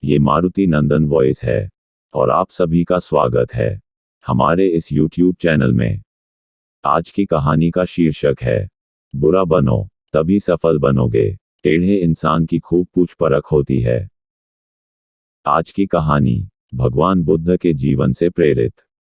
ये मारुति नंदन वॉइस है और आप सभी का स्वागत है हमारे इस YouTube चैनल में। आज की कहानी का शीर्षक है बुरा बनो तभी सफल बनोगे। टेढ़े इंसान की खूब पूछ परख होती है। आज की कहानी भगवान बुद्ध के जीवन से प्रेरित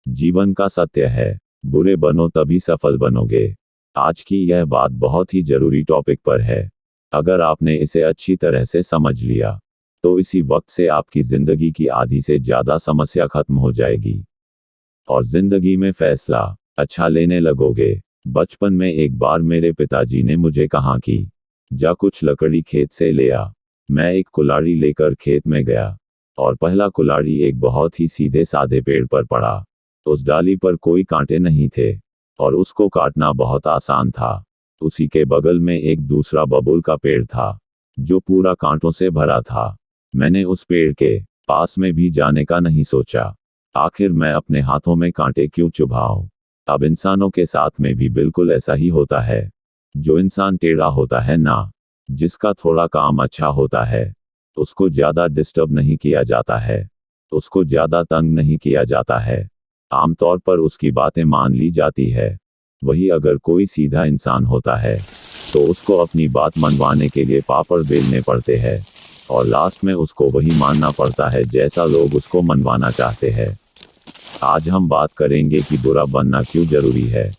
जीवन का सत्य है। बुरे बनो तभी सफल बनोगे। आज की यह बात बहुत ही जरूरी टॉपिक पर है। अगर आपने इसे अच्छी तरह से समझ लिया तो इसी वक्त से आपकी जिंदगी की आधी से ज्यादा समस्या खत्म हो जाएगी और जिंदगी में फैसला अच्छा लेने लगोगे। बचपन में एक बार मेरे पिताजी ने मुझे कहा कि जा कुछ लकड़ी खेत से ले आ। मैं एक कुल्हाड़ी लेकर खेत में गया और पहला कुल्हाड़ी एक बहुत ही सीधे साधे पेड़ पर पड़ा। उस डाली पर कोई कांटे नहीं थे और उसको काटना बहुत आसान था। उसी के बगल में एक दूसरा बबूल का पेड़ था जो पूरा कांटों से भरा था। मैंने उस पेड़ के पास में भी जाने का नहीं सोचा। आखिर मैं अपने हाथों में कांटे क्यों चुभाऊं। अब इंसानों के साथ में भी बिल्कुल ऐसा ही होता है। जो इंसान टेढ़ा होता है ना, जिसका थोड़ा काम अच्छा होता है, उसको ज्यादा डिस्टर्ब नहीं किया जाता है, उसको ज्यादा तंग नहीं किया जाता है। आमतौर पर उसकी बातें मान ली जाती है। वही अगर कोई सीधा इंसान होता है तो उसको अपनी बात मनवाने के लिए पापड़ बेलने पड़ते हैं और लास्ट में उसको वही मानना पड़ता है जैसा लोग उसको मनवाना चाहते हैं। आज हम बात करेंगे कि बुरा बनना क्यों जरूरी है,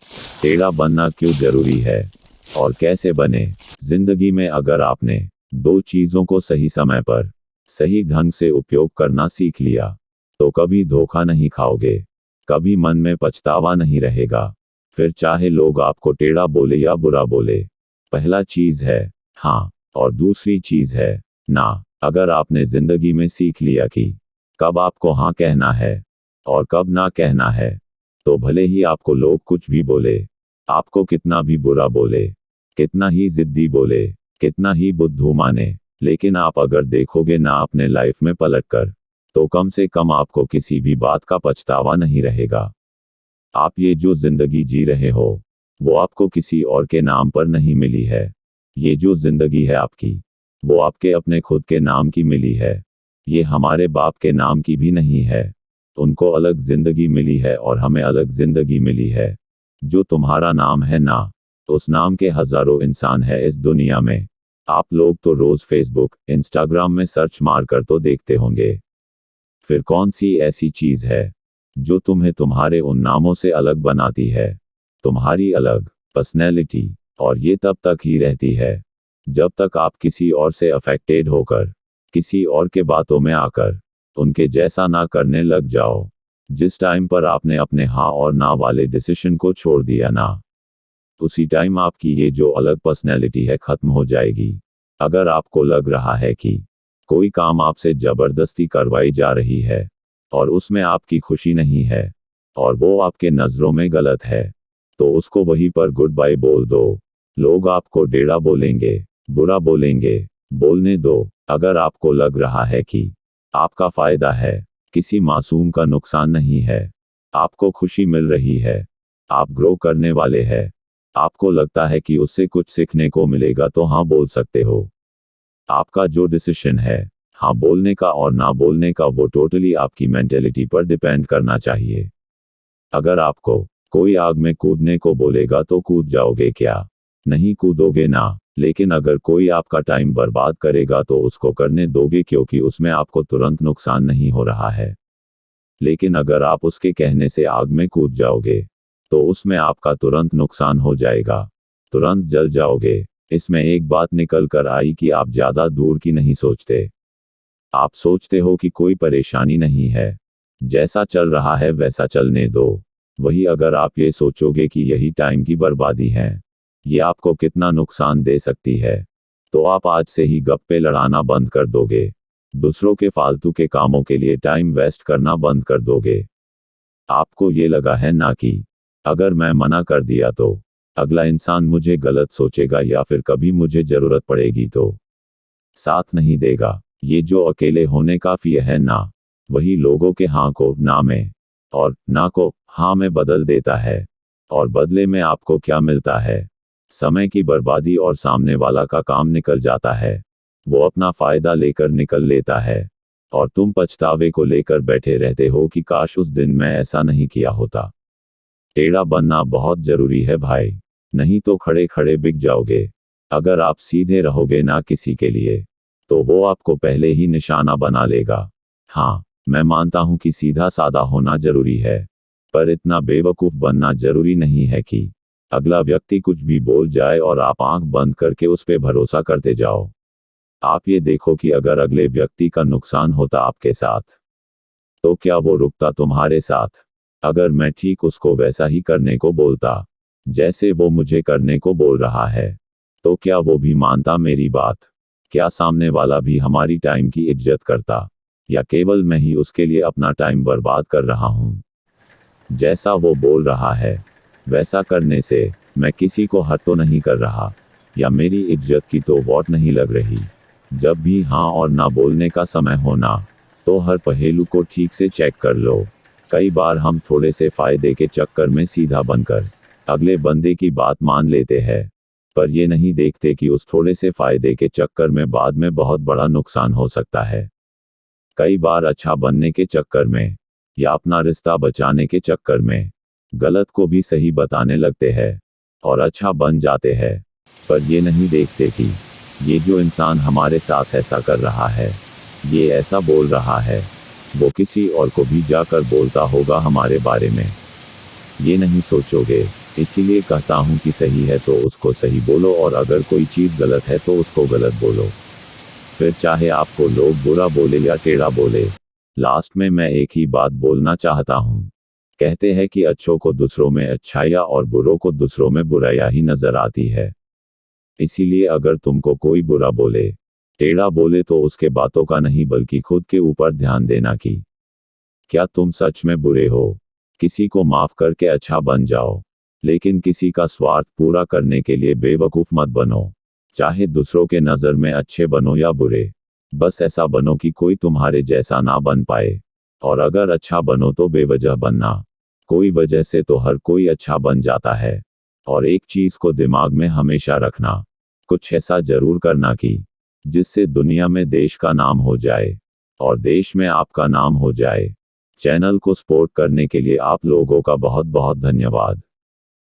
टेढ़ा बनना क्यों जरूरी है और कैसे बने। जिंदगी में अगर आपने दो चीजों को सही समय पर सही ढंग से उपयोग करना सीख लिया तो कभी धोखा नहीं खाओगे, कभी मन में पछतावा नहीं रहेगा। फिर चाहे लोग आपको टेढ़ा बोले या बुरा बोले। पहला चीज है हाँ और दूसरी चीज है ना। अगर आपने जिंदगी में सीख लिया कि कब आपको हाँ कहना है और कब ना कहना है, तो भले ही आपको लोग कुछ भी बोले, आपको कितना भी बुरा बोले, कितना ही जिद्दी बोले, कितना ही बुद्धू माने, लेकिन आप अगर देखोगे ना अपने लाइफ में पलटकर, तो कम से कम आपको किसी भी बात का पछतावा नहीं रहेगा। आप ये जो जिंदगी जी रहे हो वो आपको किसी और के नाम पर नहीं मिली है। ये जो जिंदगी है आपकी, वो आपके अपने खुद के नाम की मिली है। ये हमारे बाप के नाम की भी नहीं है। उनको अलग जिंदगी मिली है और हमें अलग जिंदगी मिली है। जो तुम्हारा नाम है ना, उस नाम के हजारों इंसान है इस दुनिया में। आप लोग तो रोज फेसबुक इंस्टाग्राम में सर्च मार कर तो देखते होंगे। फिर कौन सी ऐसी चीज है जो तुम्हें तुम्हारे उन नामों से अलग बनाती है। तुम्हारी अलग पर्सनैलिटी। और ये तब तक ही रहती है जब तक आप किसी और से अफेक्टेड होकर, किसी और के बातों में आकर उनके जैसा ना करने लग जाओ। जिस टाइम पर आपने अपने हाँ और ना वाले डिसीजन को छोड़ दिया ना, उसी टाइम आपकी ये जो अलग पर्सनैलिटी है खत्म हो जाएगी। अगर आपको लग रहा है कि कोई काम आपसे जबरदस्ती करवाई जा रही है और उसमें आपकी खुशी नहीं है और वो आपके नज़रों में गलत है, तो उसको वहीं पर गुड बाय बोल दो। लोग आपको टेढ़ा बोलेंगे, बुरा बोलेंगे, बोलने दो। अगर आपको लग रहा है कि आपका फायदा है, किसी मासूम का नुकसान नहीं है, आपको खुशी मिल रही है, आप ग्रो करने वाले हैं, आपको लगता है कि उससे कुछ सीखने को मिलेगा, तो हाँ बोल सकते हो। आपका जो डिसीजन है हाँ बोलने का और ना बोलने का, वो टोटली आपकी मेंटेलिटी पर डिपेंड करना चाहिए। अगर आपको कोई आग में कूदने को बोलेगा तो कूद जाओगे क्या? नहीं कूदोगे ना। लेकिन अगर कोई आपका टाइम बर्बाद करेगा तो उसको करने दोगे, क्योंकि उसमें आपको तुरंत नुकसान नहीं हो रहा है। लेकिन अगर आप उसके कहने से आग में कूद जाओगे तो उसमें आपका तुरंत नुकसान हो जाएगा, तुरंत जल जाओगे। इसमें एक बात निकल कर आई कि आप ज्यादा दूर की नहीं सोचते। आप सोचते हो कि कोई परेशानी नहीं है, जैसा चल रहा है वैसा चलने दो। वही अगर आप ये सोचोगे कि यही टाइम की बर्बादी है, ये आपको कितना नुकसान दे सकती है, तो आप आज से ही गप्पे लड़ाना बंद कर दोगे। दूसरों के फालतू के कामों के लिए टाइम वेस्ट करना बंद कर दोगे। आपको ये लगा है ना कि अगर मैं मना कर दिया तो अगला इंसान मुझे गलत सोचेगा या फिर कभी मुझे जरूरत पड़ेगी तो साथ नहीं देगा। ये जो अकेले होने का फियर है ना, वही लोगों के हाँ को ना में और ना को हाँ में बदल देता है। और बदले में आपको क्या मिलता है? समय की बर्बादी और सामने वाला का काम निकल जाता है। वो अपना फायदा लेकर निकल लेता है। और तुम पछतावे को लेकर बैठे रहते हो कि काश उस दिन मैं ऐसा नहीं किया होता। टेढ़ा बनना बहुत जरूरी है भाई, नहीं तो खड़े खड़े बिक जाओगे। अगर आप सीधे रहोगे ना किसी के लिए, तो वो आपको पहले ही निशाना बना लेगा। हाँ, मैं मानता हूं कि सीधा सादा होना जरूरी है, पर इतना बेवकूफ बनना जरूरी नहीं है कि अगला व्यक्ति कुछ भी बोल जाए और आप आंख बंद करके उस पर भरोसा करते जाओ। आप ये देखो कि अगर अगले व्यक्ति का नुकसान होता आपके साथ, तो क्या वो रुकता तुम्हारे साथ? अगर मैं ठीक उसको वैसा ही करने को बोलता जैसे वो मुझे करने को बोल रहा है, तो क्या वो भी मानता मेरी बात? क्या सामने वाला भी हमारी टाइम की इज्जत करता, या केवल मैं ही उसके लिए अपना टाइम बर्बाद कर रहा हूँ? जैसा वो बोल रहा है वैसा करने से मैं किसी को हर्ट तो नहीं कर रहा, या मेरी इज्जत की तो वोट नहीं लग रही। जब भी हाँ और ना बोलने का समय होना, तो हर पहेलू को ठीक से चेक कर लो। कई बार हम थोड़े से फायदे के चक्कर में सीधा बनकर अगले बंदे की बात मान लेते हैं, पर ये नहीं देखते कि उस थोड़े से फायदे के चक्कर में बाद में बहुत बड़ा नुकसान हो सकता है। कई बार अच्छा बनने के चक्कर में, या अपना रिश्ता बचाने के चक्कर में, गलत को भी सही बताने लगते हैं और अच्छा बन जाते हैं, पर ये नहीं देखते कि ये जो इंसान हमारे साथ ऐसा कर रहा है, ये ऐसा बोल रहा है, वो किसी और को भी जाकर बोलता होगा हमारे बारे में। ये नहीं सोचोगे, इसीलिए कहता हूँ कि सही है तो उसको सही बोलो, और अगर कोई चीज़ गलत है तो उसको गलत बोलो, फिर चाहे आपको लोग बुरा बोले या टेढ़ा बोले। लास्ट में मैं एक ही बात बोलना चाहता हूँ। कहते हैं कि अच्छों को दूसरों में अच्छाइयाँ और बुरों को दूसरों में बुराइयाँ ही नजर आती है। इसीलिए अगर तुमको कोई बुरा बोले, टेढ़ा बोले, तो उसके बातों का नहीं बल्कि खुद के ऊपर ध्यान देना कि क्या तुम सच में बुरे हो। किसी को माफ करके अच्छा बन जाओ, लेकिन किसी का स्वार्थ पूरा करने के लिए बेवकूफ मत बनो। चाहे दूसरों के नज़र में अच्छे बनो या बुरे, बस ऐसा बनो कि कोई तुम्हारे जैसा ना बन पाए। और अगर अच्छा बनो तो बेवजह बनना, कोई वजह से तो हर कोई अच्छा बन जाता है। और एक चीज़ को दिमाग में हमेशा रखना, कुछ ऐसा जरूर करना कि जिससे दुनिया में देश का नाम हो जाए और देश में आपका नाम हो जाए। चैनल को सपोर्ट करने के लिए आप लोगों का बहुत बहुत धन्यवाद।